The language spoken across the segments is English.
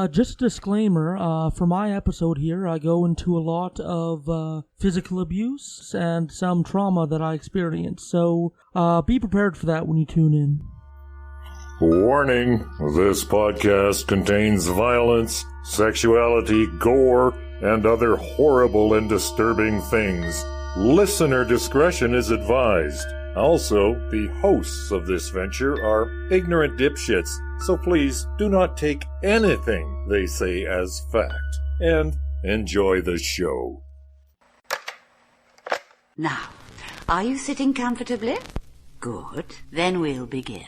Just a disclaimer, for my episode here, I go into a lot of physical abuse and some trauma that I experienced, so be prepared for that when you tune in. Warning, this podcast contains violence, sexuality, gore, and other horrible and disturbing things. Listener discretion is advised. Also, the hosts of this venture are ignorant dipshits, so please do not take anything they say as fact. And enjoy the show. Now, are you sitting comfortably? Good. Then we'll begin.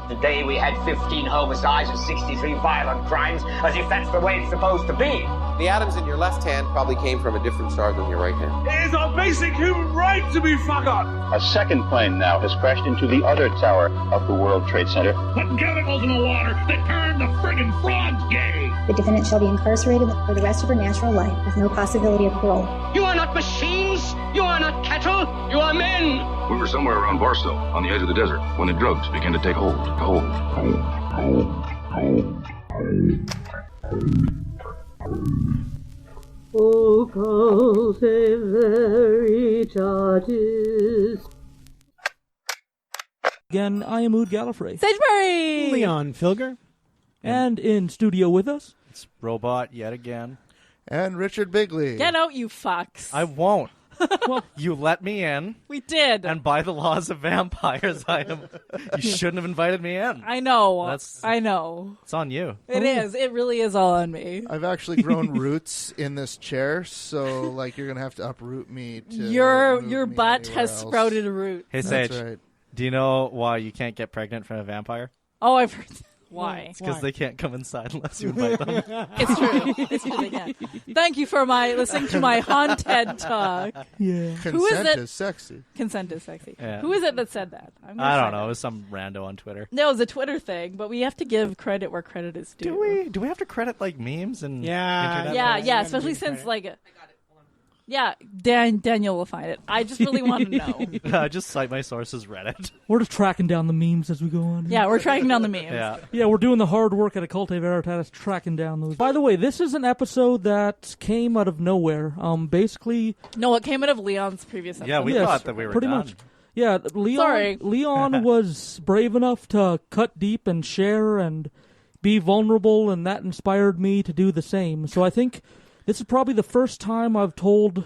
Today we had 15 homicides and 63 violent crimes, as if that's the way it's supposed to be. The atoms in your left hand probably came from a different star than your right hand. It is our basic human right to be fuck up. A second plane now has crashed into the other tower of the World Trade Center. Putting chemicals in the water that turn the friggin' frogs gay. The defendant shall be incarcerated for the rest of her natural life with no possibility of parole. You are not machines. You are not cattle. You are men. We were somewhere around Barstow, on the edge of the desert, when the drugs began to take hold. Occultae Veritatis. Again, I am Ood Gallifrey. Sageberry! Leon Filger. And in studio with us, it's Robot yet again. And Richard Bigley. Get out, you fucks. I won't. Well, you let me in. We did. And by the laws of vampires, you shouldn't have invited me in. I know. I know. It's on you. It is. It really is all on me. I've actually grown roots in this chair, so you're going to have to uproot me to Your butt has sprouted a root. Hey, Sage, right. Do you know why you can't get pregnant from a vampire? Oh, I've heard that. Why? It's because they can't come inside unless you invite them. It's true. It's true they can't. Thank you for listening to my haunted talk. Yeah. Consent is sexy. Consent is sexy. Yeah. Who is it that said that? I don't know. It was some rando on Twitter. No, it was a Twitter thing, but we have to give credit where credit is due. Do we have to credit memes and internet? Yeah, especially since Yeah, Daniel will find it. I just really want to know. I just cite my sources, Reddit. We're just tracking down the memes as we go on. Yeah, we're tracking down the memes. Yeah, we're doing the hard work at Occultae Veritatis, tracking down those. By the way, this is an episode that came out of nowhere. Basically... No, it came out of Leon's previous episode. Yeah, we thought that we were pretty done. Much. Yeah, Leon was brave enough to cut deep and share and be vulnerable, and that inspired me to do the same. So I think... This is probably the first time I've told,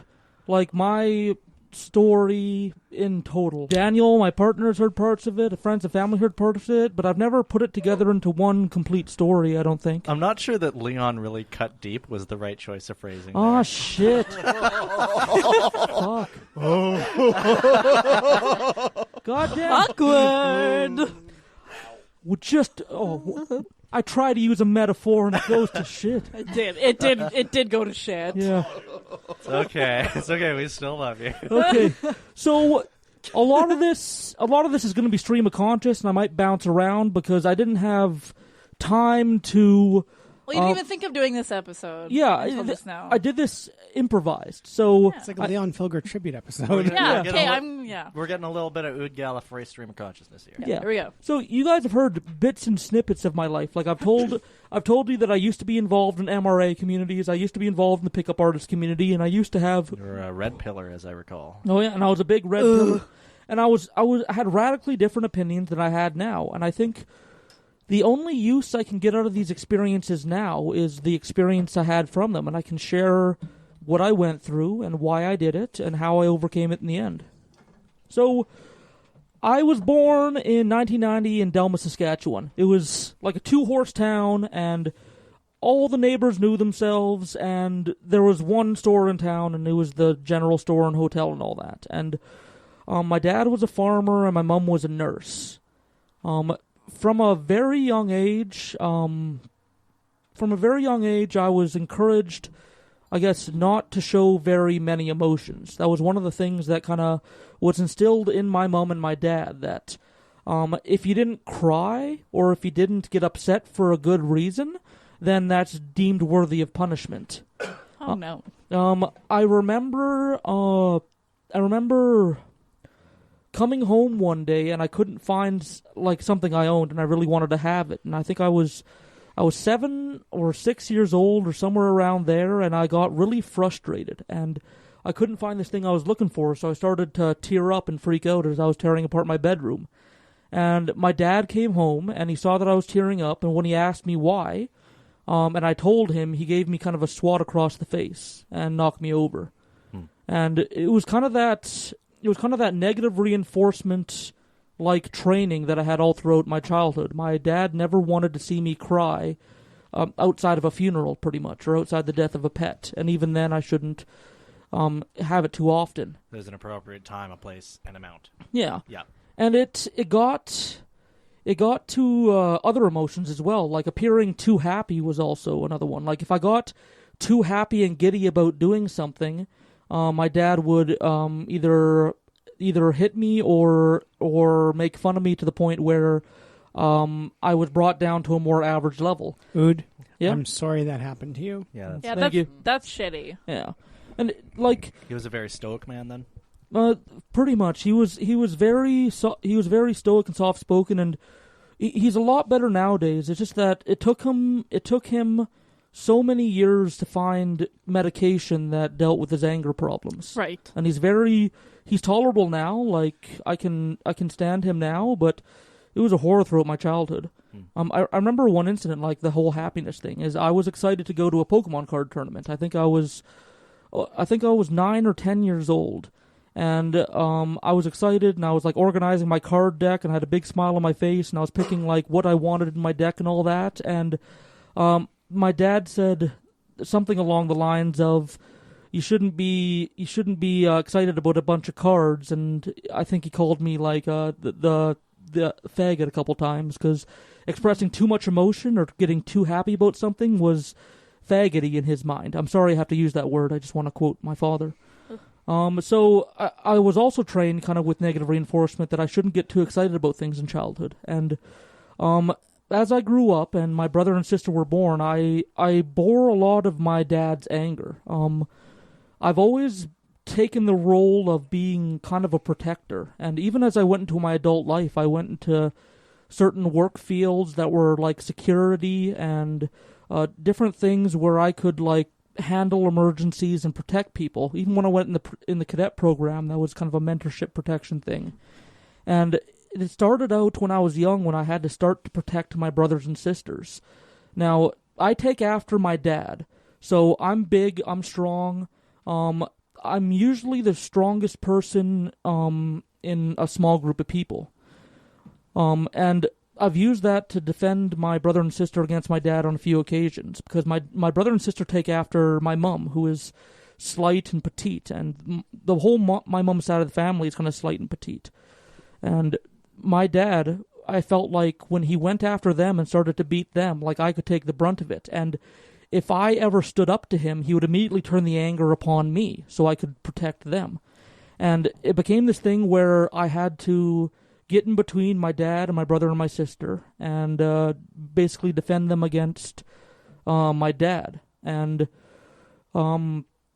my story in total. Daniel, my partner's heard parts of it, friends and family heard parts of it, but I've never put it together into one complete story, I don't think. I'm not sure that Leon really cut deep was the right choice of phrasing. Oh, shit. Fuck. Goddamn. Awkward. I try to use a metaphor and it goes to shit. It did go to shit. Yeah. It's okay. It's okay. We still love you. Okay. So a lot of this is going to be stream of conscious, and I might bounce around because I didn't have time to. Well, you didn't even think of doing this episode. Yeah, until just now. I did this improvised. So it's like a Leon Filger tribute episode. We're getting a little bit of Ood Gallifrey stream of consciousness here. Yeah, here we go. So you guys have heard bits and snippets of my life. I've told you that I used to be involved in MRA communities. I used to be involved in the pickup artist community, and I used to have. You were a red pillar, as I recall. Oh yeah, and I was a big red pillar, and I had radically different opinions than I had now, and I think. The only use I can get out of these experiences now is the experience I had from them, and I can share what I went through and why I did it and how I overcame it in the end. So, I was born in 1990 in Delma, Saskatchewan. It was like a two-horse town, and all the neighbors knew themselves, and there was one store in town, and it was the general store and hotel and all that. And my dad was a farmer, and my mom was a nurse. From a very young age, I was encouraged, I guess, not to show very many emotions. That was one of the things that kind of was instilled in my mom and my dad, that if you didn't cry or if you didn't get upset for a good reason, then that's deemed worthy of punishment. Oh, no. I remember coming home one day and I couldn't find something I owned, and I really wanted to have it. And I think I was I was 7 or 6 years old or somewhere around there, and I got really frustrated, and I couldn't find this thing I was looking for, so I started to tear up and freak out as I was tearing apart my bedroom. And my dad came home, and he saw that I was tearing up, and when he asked me why, and I told him, he gave me kind of a swat across the face and knocked me over. And it was kind of that negative reinforcement like training that I had all throughout my childhood. My dad never wanted to see me cry outside of a funeral, pretty much, or outside the death of a pet. And even then, I shouldn't have it too often. There's an appropriate time, a place, and amount. Yeah. Yeah. And it got to other emotions as well. Like appearing too happy was also another one. Like if I got too happy and giddy about doing something, my dad would either hit me or make fun of me to the point where I was brought down to a more average level. Ood, yeah? I'm sorry that happened to you. Yeah, that's shitty. Yeah, and like he was a very stoic man then. Pretty much, he was very stoic and soft spoken, and he's a lot better nowadays. It's just that it took him so many years to find medication that dealt with his anger problems. Right. And he's tolerable now. Like I can stand him now, but it was a horror throughout my childhood. I remember one incident, like the whole happiness thing, is I was excited to go to a Pokemon card tournament. I think I was 9 or 10 years old. And I was excited, and I was like organizing my card deck, and I had a big smile on my face, and I was picking like what I wanted in my deck and all that. And my dad said something along the lines of, "You shouldn't be excited about a bunch of cards." And I think he called me like the faggot a couple times, because expressing too much emotion or getting too happy about something was faggoty in his mind. I'm sorry I have to use that word. I just want to quote my father. So I was also trained kind of with negative reinforcement that I shouldn't get too excited about things in childhood. And as I grew up and my brother and sister were born, I bore a lot of my dad's anger. I've always taken the role of being kind of a protector. And even as I went into my adult life, I went into certain work fields that were like security and different things where I could like handle emergencies and protect people. Even when I went in the cadet program, that was kind of a mentorship protection thing. And it started out when I was young, when I had to start to protect my brothers and sisters. Now, I take after my dad. So I'm big, I'm strong. I'm usually the strongest person in a small group of people. And I've used that to defend my brother and sister against my dad on a few occasions, because my brother and sister take after my mum, who is slight and petite, and the whole my mum's side of the family is kind of slight and petite. And my dad, I felt like when he went after them and started to beat them, like I could take the brunt of it. And if I ever stood up to him, he would immediately turn the anger upon me so I could protect them. And it became this thing where I had to get in between my dad and my brother and my sister and basically defend them against my dad. And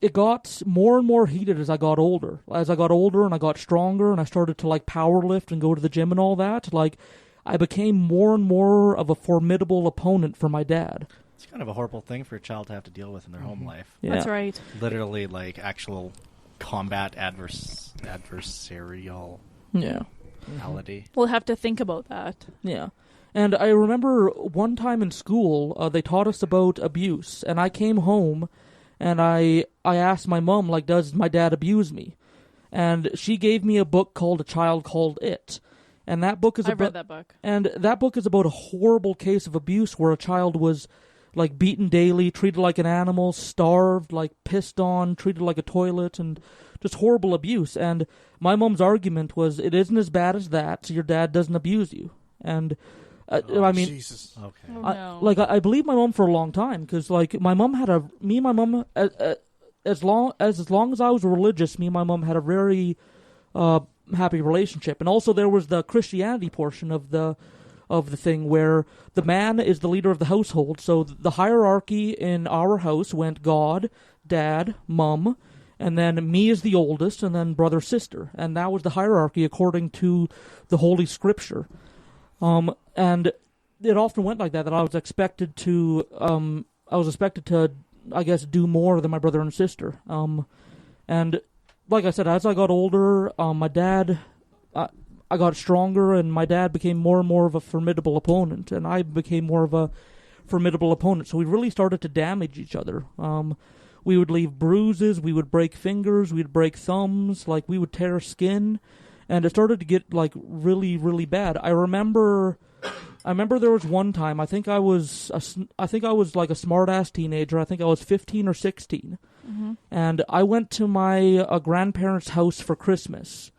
it got more and more heated as I got older. As I got older and I got stronger and I started to like power lift and go to the gym and all that, like I became more and more of a formidable opponent for my dad. It's kind of a horrible thing for a child to have to deal with in their home life. Yeah. That's right. Literally like actual combat adversarial. Yeah. Reality. We'll have to think about that. Yeah. And I remember one time in school, they taught us about abuse, and I came home, and I asked my mom, like, does my dad abuse me? And she gave me a book called A Child Called It. And that book is I've read that book. And that book is about a horrible case of abuse where a child was, like, beaten daily, treated like an animal, starved, like, pissed on, treated like a toilet, and just horrible abuse. And my mom's argument was, it isn't as bad as that, so your dad doesn't abuse you. And I mean, Jesus. Okay. No. I believe my mom for a long time, because like my mom had as long as I was religious, me and my mom had a very happy relationship. And also there was the Christianity portion of the thing where the man is the leader of the household. So the hierarchy in our house went God, Dad, Mom, and then me as the oldest, and then brother, sister. And that was the hierarchy according to the Holy Scripture. And it often went like that I was expected to, I guess, do more than my brother and sister. And like I said, as I got older, my dad, I got stronger, and my dad became more and more of a formidable opponent, and I became more of a formidable opponent. So we really started to damage each other. We would leave bruises, we would break fingers, we'd break thumbs, like we would tear skin, and it started to get like really, really bad. I remember there was one time, I think I was like a smart-ass teenager. I think I was 15 or 16. Mm-hmm. And I went to my grandparents' house for Christmas.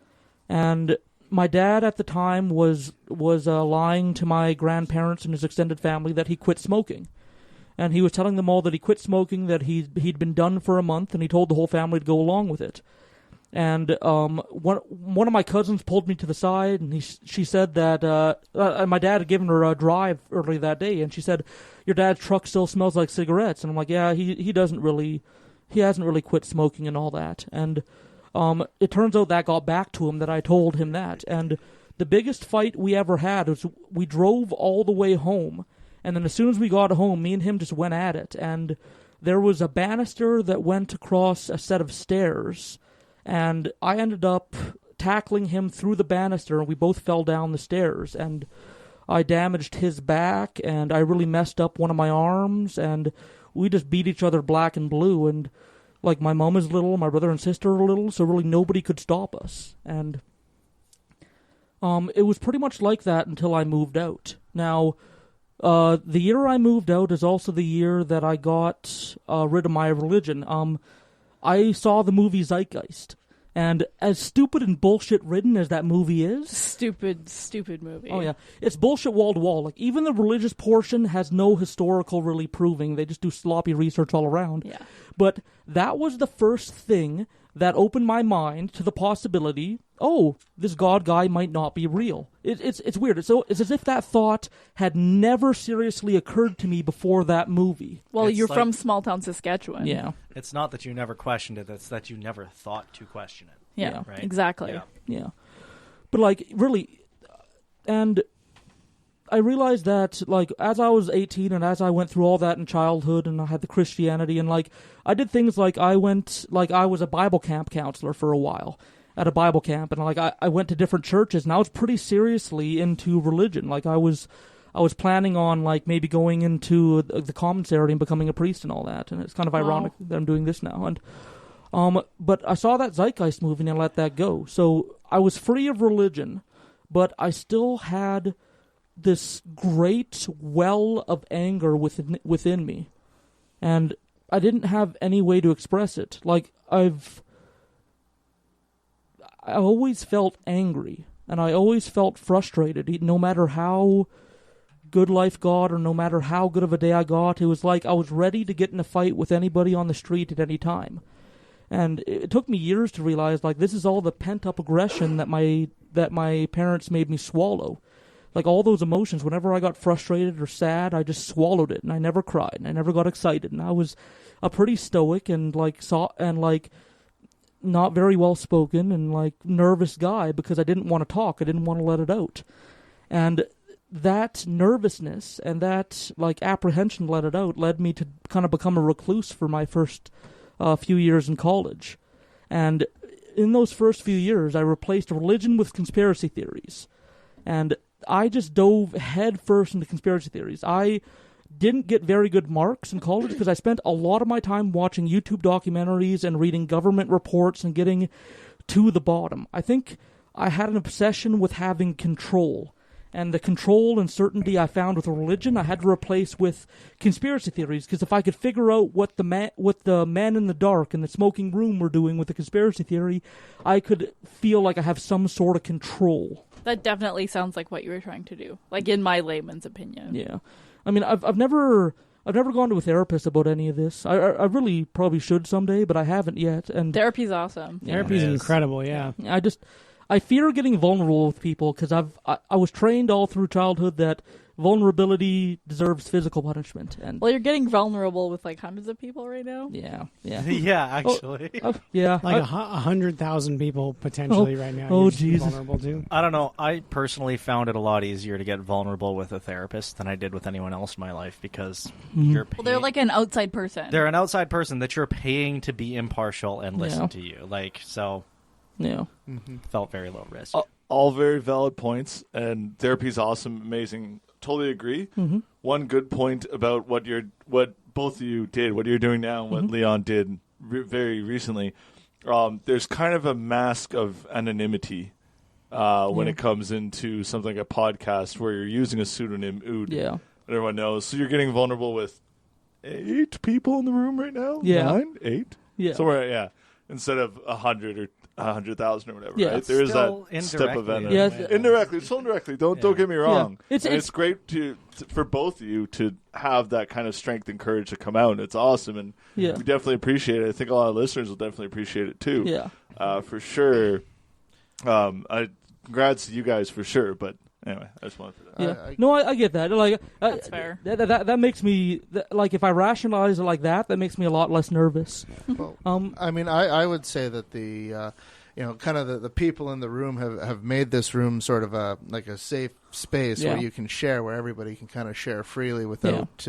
And my dad at the time was lying to my grandparents and his extended family that he quit smoking. And he was telling them all that he quit smoking, that he'd been done for a month, and he told the whole family to go along with it. And one of my cousins pulled me to the side, and she said that my dad had given her a drive early that day, and she said, "Your dad's truck still smells like cigarettes." And I'm like, "Yeah, he hasn't really quit smoking and all that." And it turns out that got back to him, that I told him that. And the biggest fight we ever had was we drove all the way home, and then as soon as we got home, me and him just went at it. And there was a banister that went across a set of stairs, and I ended up tackling him through the banister, and we both fell down the stairs. And I damaged his back, and I really messed up one of my arms, and we just beat each other black and blue. And like, my mom is little, my brother and sister are little, so really nobody could stop us. And it was pretty much like that until I moved out. Now, the year I moved out is also the year that I got rid of my religion. I saw the movie Zeitgeist, and as stupid and bullshit-ridden as that movie is... Stupid movie. Oh, yeah. It's bullshit wall-to-wall. Like, even the religious portion has no historical really proving. They just do sloppy research all around. Yeah. But that was the first thing that opened my mind to the possibility, this God guy might not be real. It's weird. It's as if that thought had never seriously occurred to me before that movie. Well, you're from small-town Saskatchewan. Yeah. It's not that you never questioned it, it's that you never thought to question it. Yeah, right? Exactly. Yeah. But, like, really, and I realized that, like, as I was 18 and as I went through all that in childhood and I had the Christianity, and, like, I did things like I was a Bible camp counselor for a while at a Bible camp, and, like, I went to different churches, and I was pretty seriously into religion. Like, I was planning on, like, maybe going into the commissary and becoming a priest and all that, and it's kind of ironic that I'm doing this now. And but I saw that Zeitgeist movie and I let that go. So I was free of religion, but I still had this great well of anger within me, and I didn't have any way to express it. Like, I always felt angry, and I always felt frustrated, no matter how good life got or no matter how good of a day I got. It was like I was ready to get in a fight with anybody on the street at any time. And it took me years to realize, like, this is all the pent-up aggression that my parents made me swallow. Like, all those emotions, whenever I got frustrated or sad, I just swallowed it, and I never cried, and I never got excited. And I was a pretty stoic and, not very well-spoken and, like, nervous guy because I didn't want to talk. I didn't want to let it out. And that nervousness and that, like, apprehension to let it out led me to kind of become a recluse for my first few years in college. And in those first few years, I replaced religion with conspiracy theories. And I just dove head first into conspiracy theories. I didn't get very good marks in college because I spent a lot of my time watching YouTube documentaries and reading government reports and getting to the bottom. I think I had an obsession with having control. And the control and certainty I found with religion, I had to replace with conspiracy theories. Because if I could figure out what the man in the dark in the smoking room were doing with the conspiracy theory, I could feel like I have some sort of control. That definitely sounds like what you were trying to do, like in my layman's opinion. Yeah, I mean, I've never gone to a therapist about any of this. I really probably should someday, but I haven't yet. And therapy's awesome. Yeah, therapy's incredible. Yeah, I fear getting vulnerable with people because I was trained all through childhood that vulnerability deserves physical punishment. And well, you're getting vulnerable with like hundreds of people right now. yeah. Yeah, actually. Yeah. Like 100,000 people potentially right now. Oh, you're Jesus. vulnerable to. I don't know. I personally found it a lot easier to get vulnerable with a therapist than I did with anyone else in my life because you're paying, Well, they're like an outside person. they're an outside person that you're paying to be impartial and listen to you. Like, so Yeah. felt very low risk. All very valid points, and therapy's awesome, amazing. Totally agree. One good point about what both of you did, what you're doing now, and what Leon did very recently. There's kind of a mask of anonymity when it comes into something like a podcast where you're using a pseudonym, Ood. Yeah. Everyone knows. So you're getting vulnerable with 8 people in the room right now? Yeah. 9? 8? Yeah. Somewhere, yeah. Instead of 100 or 100,000 or whatever, Yeah. right? There is that Still step of indirectly. anonymity. Yeah. Indirectly, still indirectly. Don't get me wrong. Yeah. It's great for both of you to have that kind of strength and courage to come out. It's awesome, and we definitely appreciate it. I think a lot of listeners will definitely appreciate it too. Yeah. For sure. Congrats to you guys for sure. But anyway, I just wanted to. No, I get that. Like That's fair. That makes me like if I rationalize it like that makes me a lot less nervous. Well, I mean, I would say that the kind of the people in the room have made this room sort of a safe space where you can share, where everybody can kind of share freely without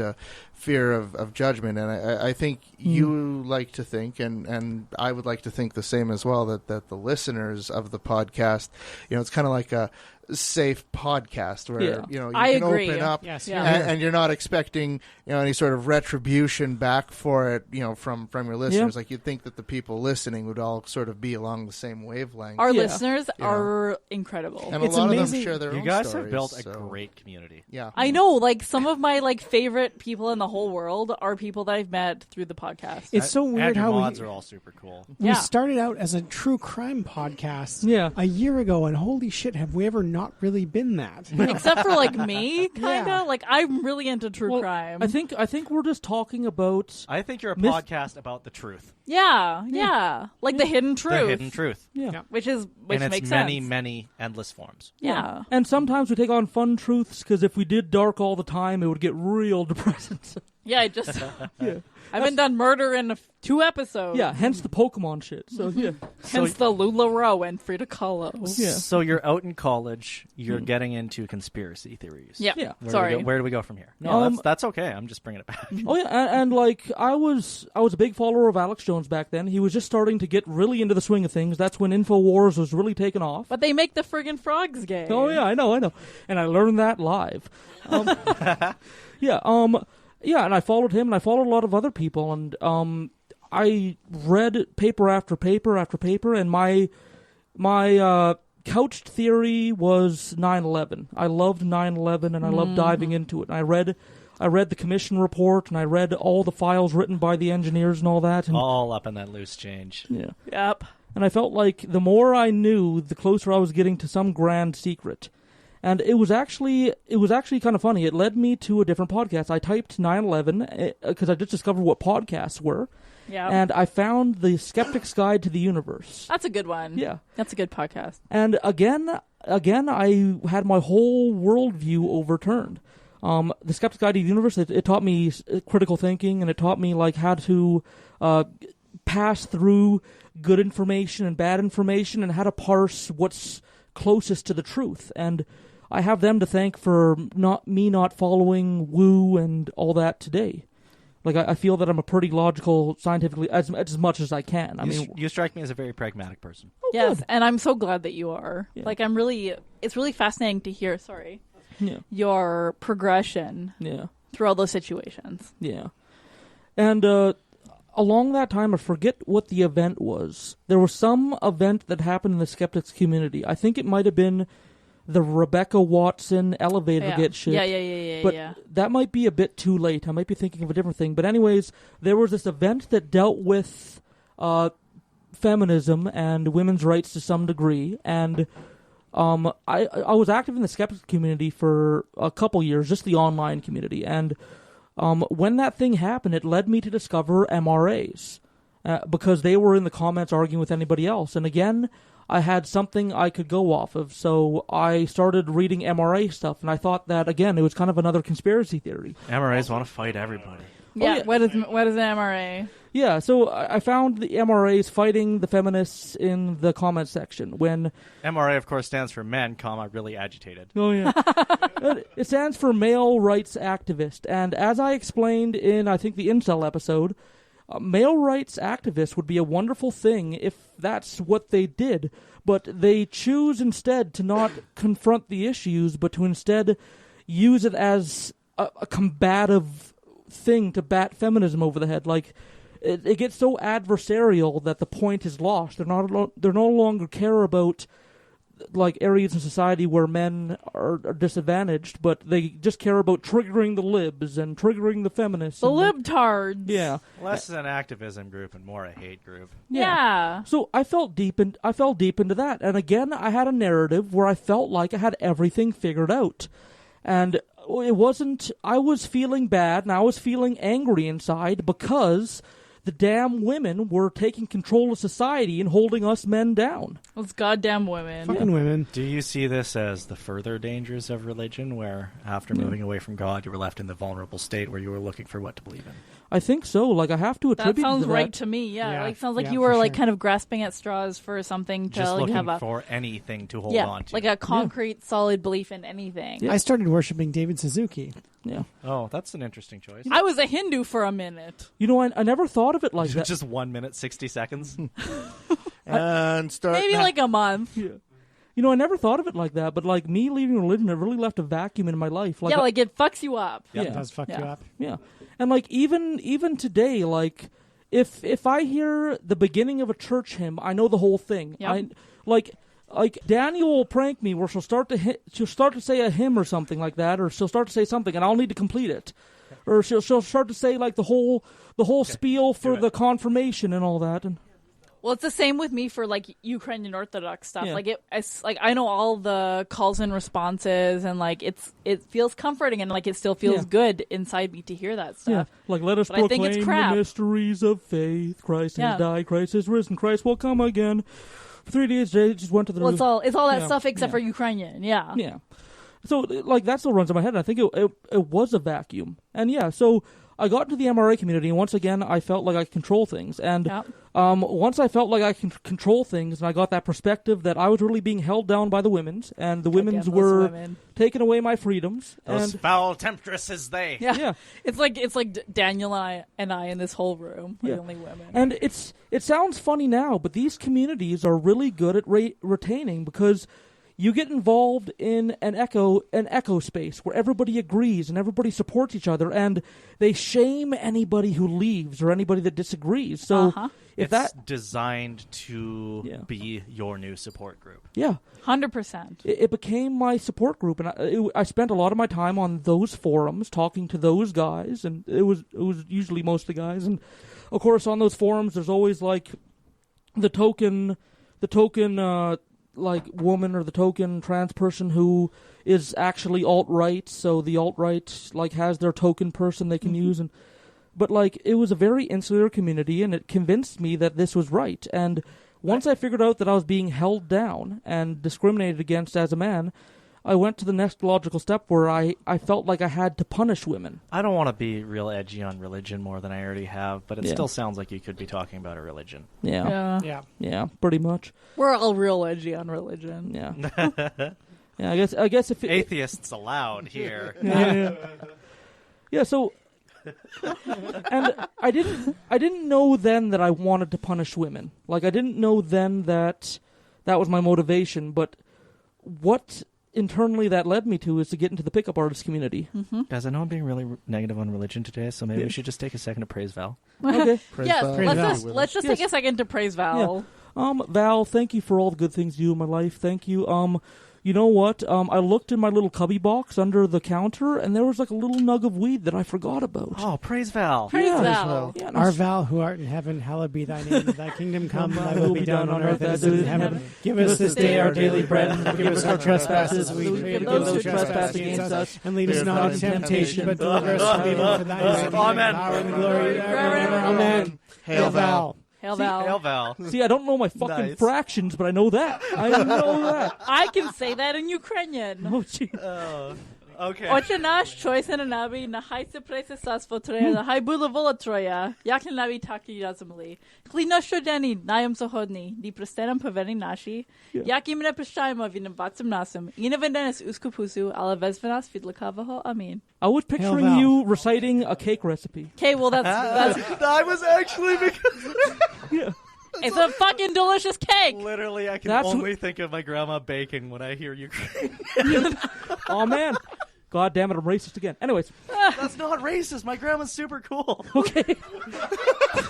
fear of judgment. And I think you like to think, and I would like to think the same as well, that the listeners of the podcast, it's kind of like a safe podcast where you can open up and you're not expecting any sort of retribution back for it from your listeners. Like you'd think that the people listening would all sort of be along the same wavelength. Our listeners are incredible, and it's a lot of them share their you own guys stories, have built a so. great community. Yeah, I know. Like some of my favorite people in the whole world are people that I've met through the podcast. It's so weird and your how mods are all super cool. We started out as a true crime podcast a year ago, and holy shit, have we ever not really been that? Except for me, kind of. Like I'm really into true crime. I think we're just talking about. I think you're a podcast about the truth. Yeah. Like the hidden truth. The hidden truth. Yeah. Which and makes it's sense. many endless forms. Yeah. And sometimes we take on fun truths because if we did dark all the time, it would get real depressing. Yeah, I just I haven't done murder in 2 episodes. Yeah, hence the Pokemon shit. So yeah, hence the LuLaRoe and Frida Kahlo. Yeah. So you're out in college. You're getting into conspiracy theories. Yeah. Where do we go from here? No, that's okay. I'm just bringing it back. Oh yeah, and I was a big follower of Alex Jones back then. He was just starting to get really into the swing of things. That's when InfoWars was really taking off. But they make the friggin' frogs gay. Oh yeah, I know, and I learned that live. Yeah, and I followed him, and I followed a lot of other people, and I read paper after paper after paper, and my couched theory was 9/11. I loved 9/11, and I loved diving into it. And I read the commission report, and I read all the files written by the engineers and all that. And, all up in that loose change. Yeah. Yep. And I felt like the more I knew, the closer I was getting to some grand secret. And it was actually kind of funny. It led me to a different podcast. I typed 9/11 because I just discovered what podcasts were. Yeah. And I found the Skeptic's Guide to the Universe. That's a good one. Yeah. That's a good podcast. And again, I had my whole worldview overturned. The Skeptic's Guide to the Universe, it taught me critical thinking, and it taught me how to pass through good information and bad information, and how to parse what's closest to the truth. And I have them to thank for not following woo and all that today. I feel that I'm a pretty logical, scientifically, as much as I can. You strike me as a very pragmatic person. Oh, yes, good. and I'm so glad that you are. Yeah. It's really fascinating to hear, your progression through all those situations. Yeah. And along that time, I forget what the event was. There was some event that happened in the skeptics community. I think it might have been the Rebecca Watson elevator get shit. Yeah. But that might be a bit too late. I might be thinking of a different thing. But anyways, there was this event that dealt with feminism and women's rights to some degree. And I was active in the skeptics community for a couple years, just the online community. And when that thing happened, it led me to discover MRAs because they were in the comments arguing with anybody else. And again, I had something I could go off of. So I started reading MRA stuff, and I thought that, again, it was kind of another conspiracy theory. MRAs want to fight everybody. Yeah, what is an MRA? Yeah, so I found the MRAs fighting the feminists in the comment section when... MRA, of course, stands for men, really agitated. Oh, yeah. It stands for male rights activist. And as I explained in, I think, the Incel episode, male rights activists would be a wonderful thing if that's what they did. But they choose instead to not confront the issues, but to instead use it as a combative thing to bat feminism over the head. Like, it gets so adversarial that the point is lost. They're no longer care about like areas in society where men are disadvantaged, but they just care about triggering the libs and triggering the feminists. The libtards. Yeah. Less an activism group and more a hate group. Yeah. So I fell deep into that, and again, I had a narrative where I felt like I had everything figured out, and it wasn't. I was feeling bad, and I was feeling angry inside because the damn women were taking control of society and holding us men down. Those goddamn women. Fucking women. Do you see this as the further dangers of religion, where after moving away from God, you were left in the vulnerable state where you were looking for what to believe in? I think so. Like, I have to attribute that sounds to that. right to me. Yeah, like sounds like you were like kind of grasping at straws for something to just like looking have a for anything to hold on to. like a concrete, solid belief in anything. I started worshiping David Suzuki. Yeah. Oh, that's an interesting choice. I was a Hindu for a minute. You know, I never thought of it like that. Just 1 minute, 60 seconds. And start maybe like a month. Yeah. You know, I never thought of it like that, but like me leaving religion, it really left a vacuum in my life. Like, like it fucks you up. Yeah, it does fuck you up. Yeah, and like even today, like if I hear the beginning of a church hymn, I know the whole thing. Yep. Like Daniel will prank me where she'll start to say a hymn or something like that, or she'll start to say something, and I'll need to complete it, or she'll start to say like the whole spiel for the confirmation and all that, and. Well, it's the same with me for like Ukrainian Orthodox stuff. Yeah. Like I know all the calls and responses, and like it feels comforting, and like it still feels good inside me to hear that stuff. Yeah. Like, let us but I think proclaim it's crap. the mysteries of faith. Christ has died, Christ has risen, Christ will come again. For 3 days, they just went to the. Well, it's all that stuff except for Ukrainian. Yeah. Yeah. So like that still runs in my head. I think it was a vacuum, and so. I got into the MRA community, and once again, I felt like I could control things. And once I felt like I can control things, and I got that perspective that I was really being held down by the women's, and the women's were taking away my freedoms. Those foul temptresses, they. Yeah. It's like Daniel and I in this whole room, the only women. And it sounds funny now, but these communities are really good at retaining because you get involved in an echo space where everybody agrees and everybody supports each other, and they shame anybody who leaves or anybody that disagrees. So if it's designed to be your new support group. Yeah. 100%. It became my support group, and I spent a lot of my time on those forums talking to those guys, and it was usually mostly guys. And of course, on those forums, there's always like the token like woman or the token trans person who is actually alt-right, so the alt-right like has their token person they can use, but like it was a very insular community, and it convinced me that this was right. And once I figured out that I was being held down and discriminated against as a man, I went to the next logical step where I felt like I had to punish women. I don't want to be real edgy on religion more than I already have, but it still sounds like you could be talking about a religion. Yeah, pretty much. We're all real edgy on religion. Yeah. Yeah, I guess if atheists allowed here. Yeah, so and I didn't know then that I wanted to punish women. Like, I didn't know then that was my motivation, but what internally that led me to is to get into the pickup artist community. Guys, I know I'm being really negative on religion today, so maybe we should just take a second to praise Val. Okay. Let's just take a second to praise Val. Yeah. Val, thank you for all the good things you do in my life. Thank you. You know what? I looked in my little cubby box under the counter, and there was like a little nug of weed that I forgot about. Oh, praise Val. Praise Val. Yeah, Our Val, who art in heaven, hallowed be thy name. Thy kingdom come, thy will be done on earth as it is in heaven. Give us this day our daily bread, and forgive us our trespasses. We forgive those who trespass against us. And lead us not into temptation, but deliver us from evil. For thine is the power and glory forever and ever. Amen. Hail Val. Hail Val. Hail Val. See, I don't know my fucking fractions, but I know that. I know that. I can say that in Ukrainian. Oh, gee. Okay. Отче наш, що єси на небі, нехай се прийде царство Твоє, нехай буде воля Твоя, як на небі, так і на землі. Хліб наш щоденний, дай нам сьогодні, і прости нам провини наші, як і ми не прощаємо винуватцям нашим, і не веди нас у скупусу, але визволи нас від лукавого. Амінь. I was picturing you reciting a cake recipe. Okay, well that's I was actually because yeah. It's a fucking delicious cake. Literally, I can only think of my grandma baking when I hear Ukrainian. Oh man. God damn it, I'm racist again. Anyways. That's not racist. My grandma's super cool. Okay.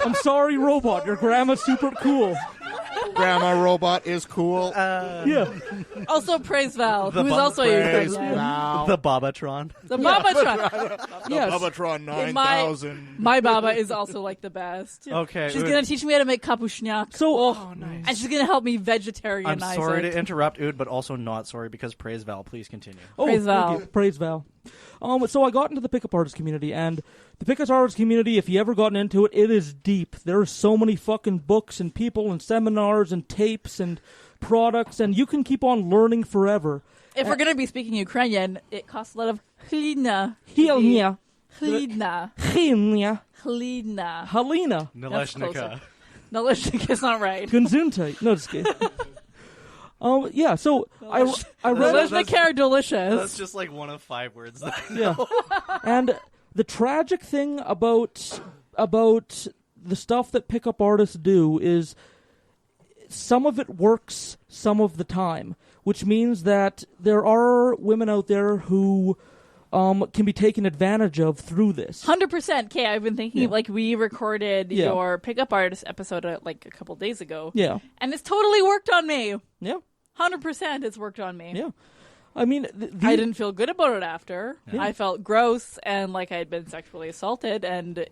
I'm sorry, Robot. Your grandma's super cool. Grandma Robot is cool. Yeah. Also praise Val, who's also Ukrainian. The Babatron. The Babatron. Yes. The Babatron 9000. My Baba is also like the best. Okay. She's going to teach me how to make kapushniak. So, nice. And she's going to help me vegetarianize I'm sorry to interrupt, Ood, but also not sorry because praise Val. Please continue. Praise Val. Praise Val. So I got into the pickup artist community, and the pickup artist community, if you ever gotten into it, it is deep. There are so many fucking books and people and seminars and tapes and products, and you can keep on learning forever. If we're going to be speaking Ukrainian, it costs a lot of chlina. Chlina. Chlina. Chlina. Chlina. Halina. Naleshnika. Naleshnika is not right. Gunzunte. No, just kidding. Yeah, so I read... Naleshnika are delicious. That's just like one of 5 words that I know. Yeah. And the tragic thing about the stuff that pickup artists do is some of it works some of the time, which means that there are women out there who can be taken advantage of through this. 100%. Okay, I've been thinking, like, we recorded your pickup artist episode like a couple days ago. Yeah. And it's totally worked on me. Yeah. 100% it's worked on me. Yeah. I mean... I didn't feel good about it after. Yeah. I felt gross and like I had been sexually assaulted and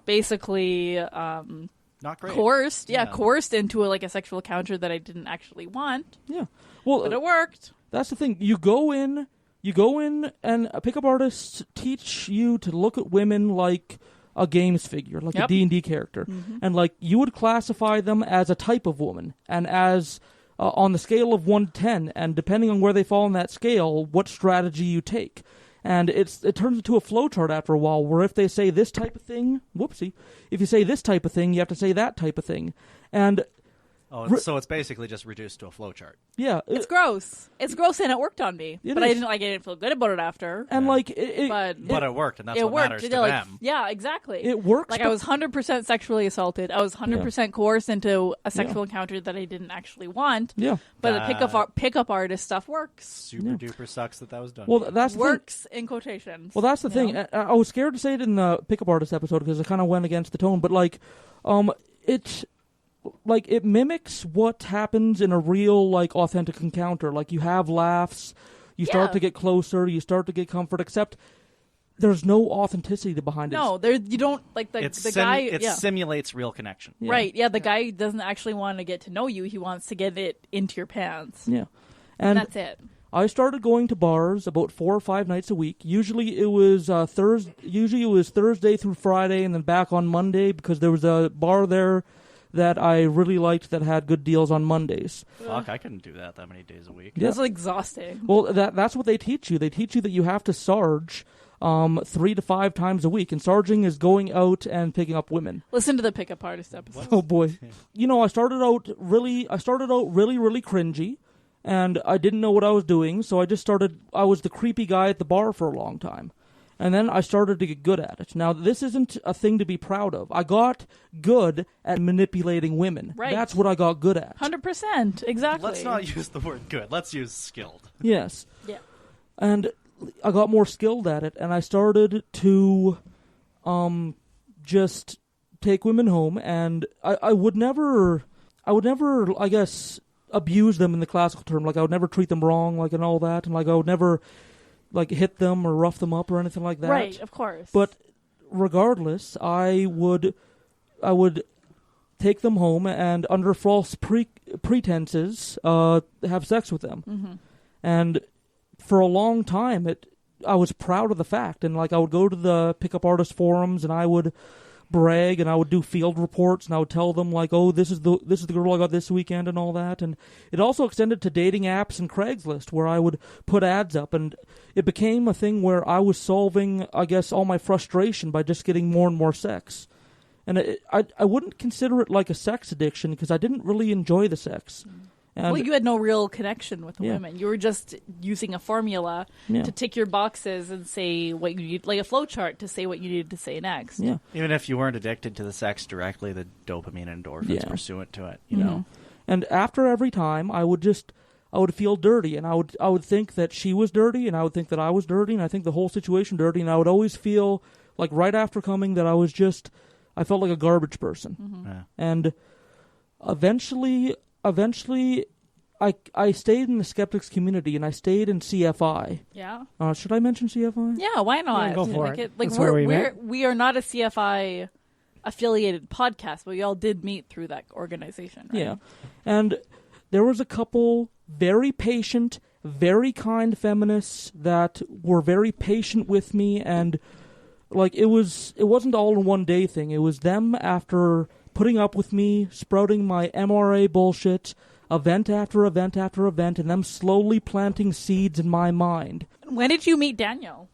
basically... not great. Coerced into a sexual encounter that I didn't actually want. Yeah. Well, but it worked. That's the thing. You go in and a pickup artist teach you to look at women like a games figure, like a D&D character. Mm-hmm. And like you would classify them as a type of woman and as on the scale of 1 to 10, and depending on where they fall on that scale, what strategy you take. And it turns into a flowchart after a while, where if they say this type of thing, if you say this type of thing, you have to say that type of thing. And so it's basically just reduced to a flowchart. Yeah. It's gross. It's gross, and it worked on me. But I didn't feel good about it after. And but it worked, and that's what matters to them. Yeah, exactly. It works. Like I was 100% sexually assaulted. I was 100% coerced into a sexual encounter that I didn't actually want. Yeah. But the pickup artist stuff works. Super duper sucks that was done. Well, that's works in quotations. Well, that's the thing. I was scared to say it in the pickup artist episode because it kind of went against the tone. But it mimics what happens in a real, authentic encounter. Like, you have laughs, you start to get closer, you start to get comfort, except there's no authenticity behind it. No, you don't, the guy... It simulates real connection. Yeah. Right, yeah, the guy doesn't actually want to get to know you, he wants to get it into your pants. Yeah. And that's it. I started going to bars about 4 or 5 nights a week. Usually it was Thursday through Friday, and then back on Monday, because there was a bar there that I really liked that had good deals on Mondays. Fuck, I couldn't do that many days a week. Yeah. That's exhausting. Well, that's what they teach you. They teach you that you have to sarge 3 to 5 times a week, and sarging is going out and picking up women. Listen to the pickup artist episode. Oh boy. I started out really cringy, and I didn't know what I was doing, so I was the creepy guy at the bar for a long time. And then I started to get good at it. Now, this isn't a thing to be proud of. I got good at manipulating women. Right. That's what I got good at. 100%. Exactly. Let's not use the word good. Let's use skilled. Yes. Yeah. And I got more skilled at it, and I started to just take women home, and I would never, I guess, abuse them in the classical term. Like, I would never treat them wrong, and all that, and I would never... hit them or rough them up or anything like that. Right, of course. But regardless, I would take them home and under false pretenses have sex with them. Mm-hmm. And for a long time, I was proud of the fact. And I would go to the pickup artist forums and I would brag, and I would do field reports, and I would tell them like, "Oh, this is the girl I got this weekend," and all that. And it also extended to dating apps and Craigslist, where I would put ads up, and it became a thing where I was solving, I guess, all my frustration by just getting more and more sex. And I wouldn't consider it like a sex addiction because I didn't really enjoy the sex. And well, you had no real connection with the women. You were just using a formula to tick your boxes and say what you need, like a flow chart to say what you needed to say next. Yeah. Even if you weren't addicted to the sex directly, the dopamine and endorphins pursuant to it, you know. And after every time, I would feel dirty, and I would think that she was dirty, and I would think that I was dirty, and I think the whole situation dirty, and I would always feel like right after coming that I felt like a garbage person. Mm-hmm. Yeah. And eventually, I stayed in the skeptics community, and I stayed in CFI. Yeah. Should I mention CFI? Yeah, why not? Yeah, go for it. Like we are not a CFI affiliated podcast, but we all did meet through that organization. Right? Yeah. And there was a couple very patient, very kind feminists that were very patient with me, and like it wasn't all in one day thing. It was them after putting up with me, sprouting my MRA bullshit, event after event after event, and them slowly planting seeds in my mind. When did you meet Daniel?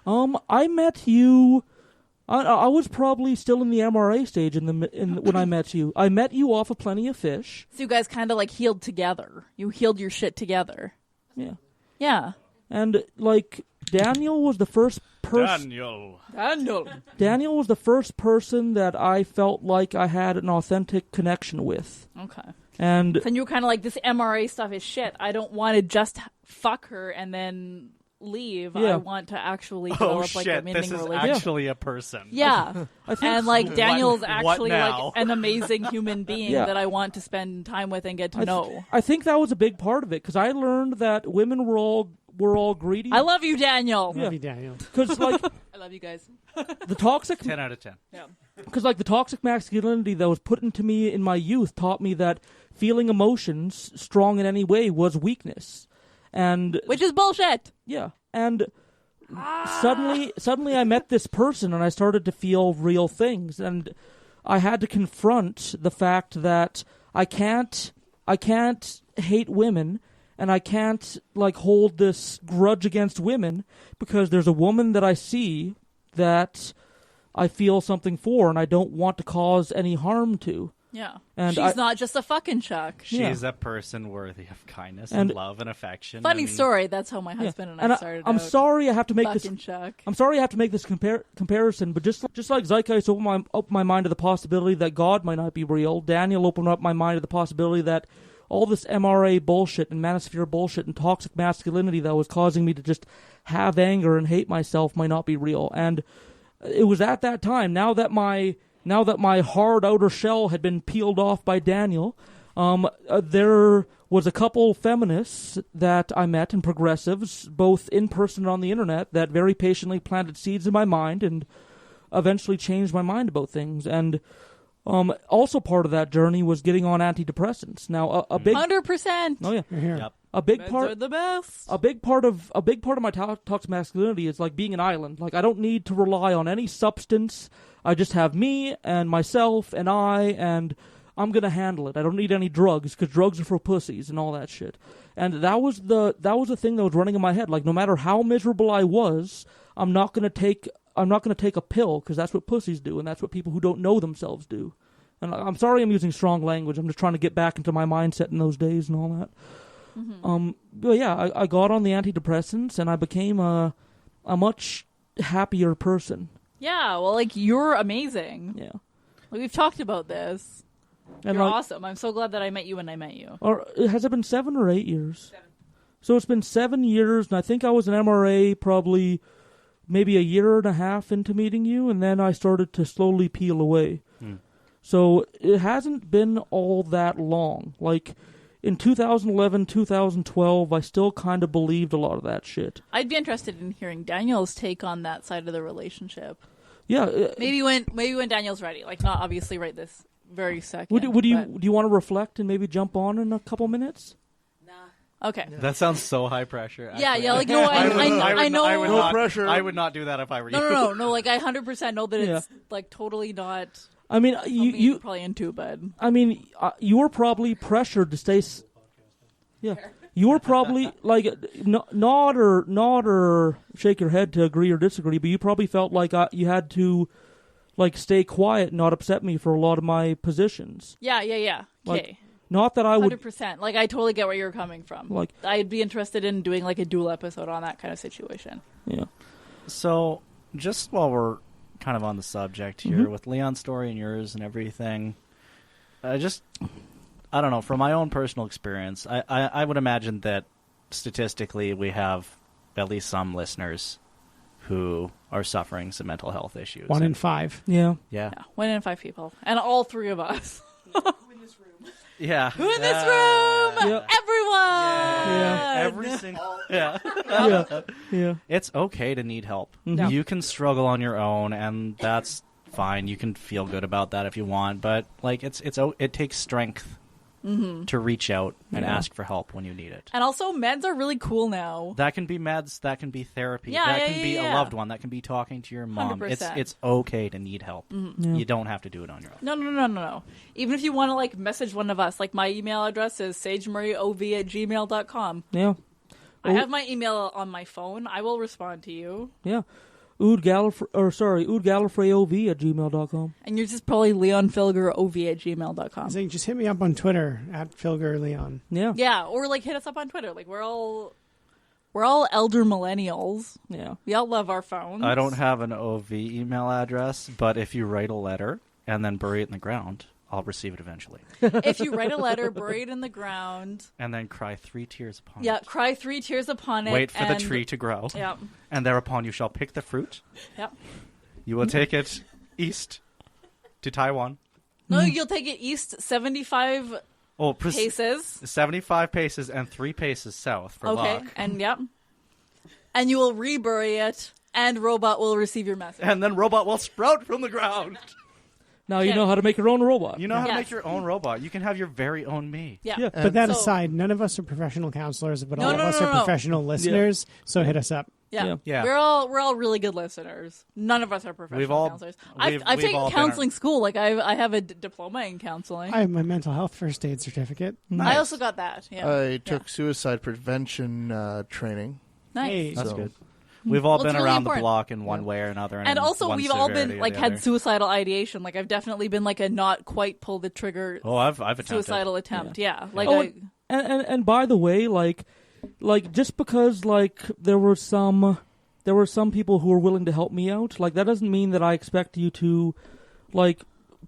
I met you. I was probably still in the MRA stage when I met you. I met you off of Plenty of Fish. So you guys kind of like healed together. You healed your shit together. Yeah. Yeah. And like Daniel was the first person. Daniel was the first person that I felt like I had an authentic connection with. Okay. And you were kind of like, this MRA stuff is shit. I don't want to just fuck her and then leave. Yeah. I want to actually develop like a meaning relationship. This is actually a person. Yeah. And like Daniel's actually now? like an amazing human being that I want to spend time with and get to know. I think that was a big part of it because I learned that women were all greedy. I love you, Daniel. Love you, Daniel. Because like I love you guys. The toxic 10 out of 10. Yeah. Because like the toxic masculinity that was put into me in my youth taught me that feeling emotions strong in any way was weakness. And which is bullshit. Yeah. And suddenly I met this person and I started to feel real things, and I had to confront the fact that I can't hate women, and I can't like hold this grudge against women because there's a woman that I see that I feel something for and I don't want to cause any harm to. Yeah. And she's not just a fucking Chuck. She's a person worthy of kindness and love and affection. Funny story. That's how my husband and I started. I'm sorry I have to make fucking Chuck. I'm sorry I have to make this comparison, but just like Zeitgeist opened my mind to the possibility that God might not be real, Daniel opened up my mind to the possibility that all this MRA bullshit and manosphere bullshit and toxic masculinity that was causing me to just have anger and hate myself might not be real. And it was at that time, now that my hard outer shell had been peeled off by Daniel, there was a couple feminists that I met and progressives, both in person and on the internet, that very patiently planted seeds in my mind and eventually changed my mind about things. And also part of that journey was getting on antidepressants. Now, a big 100%. Oh yeah, yep. A big Meds part are the best. A big part of my toxic masculinity is like being an island. Like I don't need to rely on any substance. I just have me and myself and I'm gonna handle it. I don't need any drugs because drugs are for pussies and all that shit. And that was the thing that was running in my head. Like no matter how miserable I was, I'm not gonna take a pill because that's what pussies do and that's what people who don't know themselves do. And I'm sorry I'm using strong language. I'm just trying to get back into my mindset in those days and all that. Mm-hmm. But yeah, I got on the antidepressants and I became a much happier person. Yeah, well, like, you're amazing. Yeah. Like, we've talked about this. And you're like, awesome. I'm so glad that I met you when I met you. Or has it been 7 or 8 years? 7. So it's been 7 years, and I think I was an MRA probably maybe a year and a half into meeting you, and then I started to slowly peel away. So it hasn't been all that long. Like, in 2011, 2012, I still kind of believed a lot of that shit. I'd be interested in hearing Daniel's take on that side of the relationship. Yeah. Maybe when Daniel's ready. Like, not obviously right this very second. Do you want to reflect and maybe jump on in a couple minutes? Nah. Okay. That sounds so high pressure. Actually. Yeah. Like, no, I know. No pressure. I would not do that if I were you. No. Like, I 100% know that it's like totally not. I mean, you're probably into, but I mean, you were probably pressured to stay. Yeah, you were probably like nod or shake your head to agree or disagree, but you probably felt like you had to like stay quiet, and not upset me for a lot of my positions. Yeah. Like, Okay. not that I would 100%. Like, I totally get where you're coming from. Like, I'd be interested in doing like a dual episode on that kind of situation. Yeah. So, just while we're kind of on the subject here with Leon's story and yours and everything, I don't know, from my own personal experience, I would imagine that statistically we have at least some listeners who are suffering some mental health issues. 1 in 5. Yeah. 1 in 5 people. And all 3 of us. Yeah. Who in this room? Yep. Everyone! Yeah. Every single... Yeah. Yeah. It's okay to need help. Yeah. You can struggle on your own, and that's fine. You can feel good about that if you want, but like it takes strength to reach out and ask for help when you need it. And also, meds are really cool now. That can be meds. That can be therapy. Yeah, that yeah, can be yeah, a yeah. loved one. That can be talking to your mom. 100%. It's okay to need help. You don't have to do it on your own. No. Even if you want to like message one of us, like my email address is sagemarieov@gmail.com. Yeah. I have my email on my phone. I will respond to you. Yeah. oodgallifreyov@gmail.com. And you're just probably leonfilgerov@gmail.com. So just hit me up on Twitter @FilgerLeon. Yeah. Yeah, or like hit us up on Twitter. Like we're all elder millennials. Yeah. We all love our phones. I don't have an OV email address, but if you write a letter and then bury it in the ground, I'll receive it eventually. If you write a letter, bury it in the ground. And then cry 3 tears upon it. Yeah, cry 3 tears upon it. Wait for the tree to grow. Yep. And thereupon you shall pick the fruit. Yep. You will take it east to Taiwan. No, you'll take it east 75 paces. 75 paces and 3 paces south for luck. And yep. And you will rebury it, and Robot will receive your message. And then Robot will sprout from the ground. Now you know how to make your own robot. You know how to make your own robot. You can have your very own me. Yeah. But that aside, none of us are professional counselors, but all of us are professional listeners. So hit us up. Yeah. Yeah. We're all really good listeners. None of us are professional counselors. I've taken counseling school. Like I have a diploma in counseling. I have my mental health first aid certificate. I also got that. Yeah. I took suicide prevention training. Nice. Hey. That's good. We've all been really around important. the block in one way or another. And also, we've all been like had other. suicidal ideation. Like I've definitely been like a not quite pull the trigger. Oh, I've attempted. Suicidal attempt. Yeah. Like and by the way, like just because like there were some people who were willing to help me out, like that doesn't mean that I expect you to like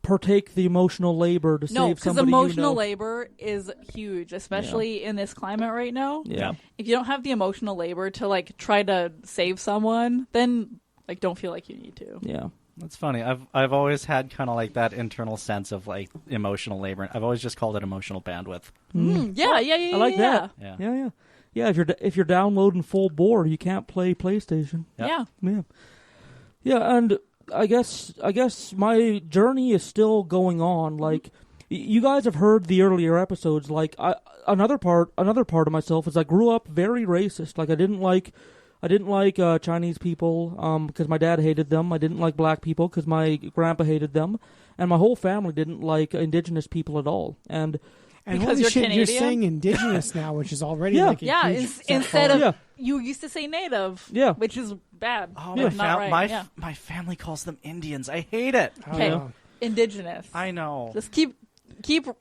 partake the emotional labor to save somebody. No, because emotional labor is huge, especially in this climate right now. Yeah. If you don't have the emotional labor to like try to save someone, then like don't feel like you need to. Yeah. That's funny. I've always had kind of like that internal sense of like emotional labor. I've always just called it emotional bandwidth. Yeah. I like that. Yeah. Yeah, if you're downloading full bore, you can't play PlayStation. Yeah. Yeah, and I guess my journey is still going on. Like you guys have heard the earlier episodes. Like another part of myself is I grew up very racist. Like I didn't like Chinese people because my dad hated them. I didn't like black people because my grandpa hated them, and my whole family didn't like indigenous people at all. And because holy you're shit, Canadian? you're saying indigenous now, which is already like a huge step instead forward. of you used to say native, which is bad. Oh, not right. My family calls them Indians. I hate it. Okay, indigenous. I know. Just keep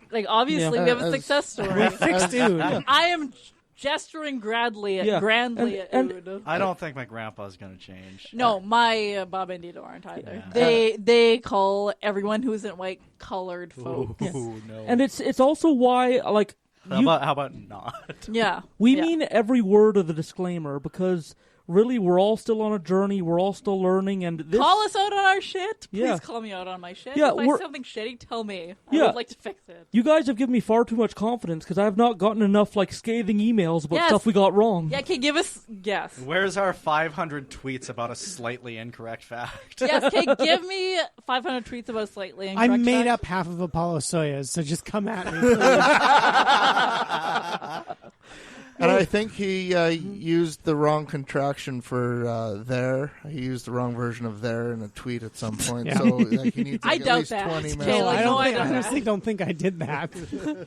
like obviously we have a success story. We fixed dude. I am gesturing grandly at Ood. I don't think my grandpa's going to change. No, my Bob and Dito aren't either. Yeah. They call everyone who isn't white colored folks. Ooh, no. And it's also why like how about not? Yeah. We mean every word of the disclaimer because really we're all still on a journey, we're all still learning, and this call us out on our shit. Please Yeah. call me out on my shit. Yeah, if I say something shitty, tell me. I would like to fix it. You guys have given me far too much confidence because I have not gotten enough like scathing emails about stuff we got wrong. Yeah, okay, give us guess. Where's our 500 tweets about a slightly incorrect fact? Yes, okay, give me 500 tweets about slightly incorrect I made fact. up half of Apollo Soyuz, so just come at me. And I think he used the wrong contraction for there. He used the wrong version of there in a tweet at some point. Yeah. So like, he needs like, I at least doubt that. 20 minutes. Okay, like, I honestly don't think I did that.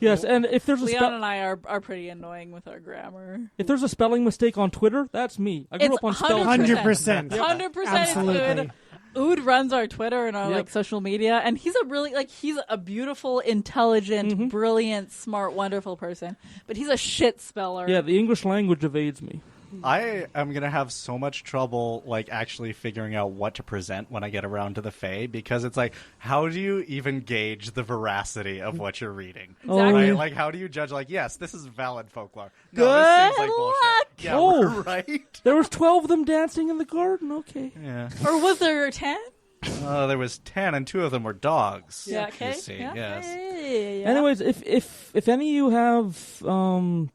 Yes, and if there's a Leon and I are pretty annoying with our grammar. if there's a spelling mistake on Twitter, that's me. I grew It's up on spell 100%. 100% Absolutely. it's Ood. Ood runs our Twitter and our Yep. like social media, and he's a really he's a beautiful, intelligent, brilliant, smart, wonderful person. But he's a shit speller. Yeah, the English language evades me. I am going to have so much trouble, like, actually figuring out what to present when I get around to the Fae, because it's like, how do you even gauge the veracity of what you're reading? Exactly. Right? Like, how do you judge, like, yes, this is valid folklore. No, Good this seems like luck. bullshit. Yeah, Oh. right? There was 12 of them dancing in the garden. Okay. Yeah. Or was there 10? There was 10, and 2 of them were dogs. Yeah. Okay. You see, Yeah, yes. yeah. Anyways, if any of you have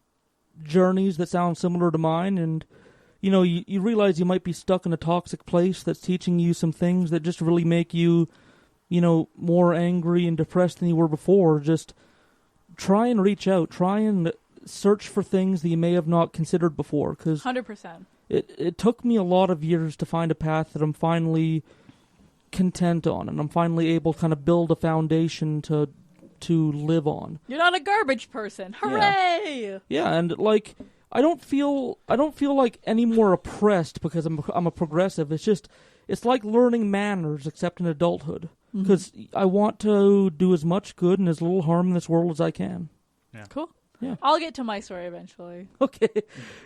journeys that sound similar to mine, and you realize you might be stuck in a toxic place that's teaching you some things that just really make you, more angry and depressed than you were before, just try and reach out. Try and search for things that you may have not considered before. 'Cause 100%. it took me a lot of years to find a path that I'm finally content on, and I'm finally able to kind of build a foundation to live on. You're not a garbage person. Hooray! Yeah, and like I don't feel like any more oppressed because I'm a progressive. It's like learning manners, except in adulthood, because I want to do as much good and as little harm in this world as I can. Yeah. Cool. Yeah. I'll get to my story eventually. Okay.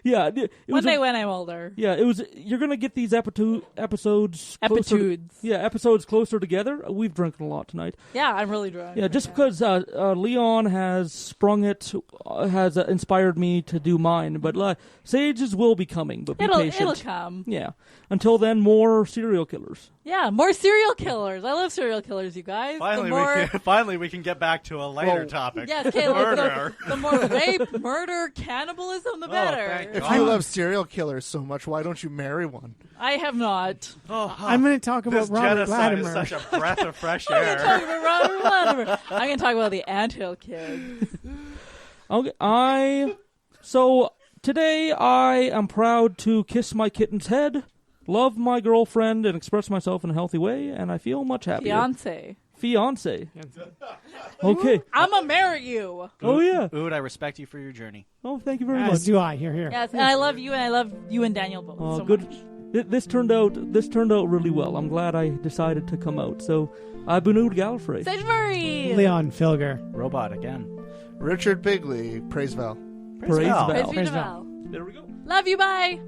Yeah. One day when I'm older. Yeah, you're gonna get these episodes. Episodes closer together. We've drinking a lot tonight. Yeah, I'm really drunk. Yeah, just because Leon has sprung it, has inspired me to do mine. But sages will be coming. But be patient. It'll come. Yeah. Until then, more serial killers. Yeah, more serial killers. I love serial killers, you guys. Finally, we can get back to a lighter topic. Yes, Caleb. Murder. The more rape, murder, cannibalism, the better. If you love serial killers so much, why don't you marry one? I have not. I'm going to talk about This Robert genocide Latimer. is such a breath of fresh I'm going air. to talk about Robert Latimer. I'm going to talk about the Anthill Kid. Okay, so today I am proud to kiss my kitten's head, love my girlfriend, and express myself in a healthy way, and I feel much happier. Fiance. Okay. I'm going to marry you. Oh, yeah. Ood, I respect you for your journey. Oh, thank you very much. As do I. Here. Yes, and I love you, and I love you and Daniel both so good. much. This turned out really well. I'm glad I decided to come out. So, I've been Ood Gallifrey. Sedgebury. Leon Filger. Robot again. Richard Bigley. Praise Val. Praise Val. Praise Val. There we go. Love you, bye.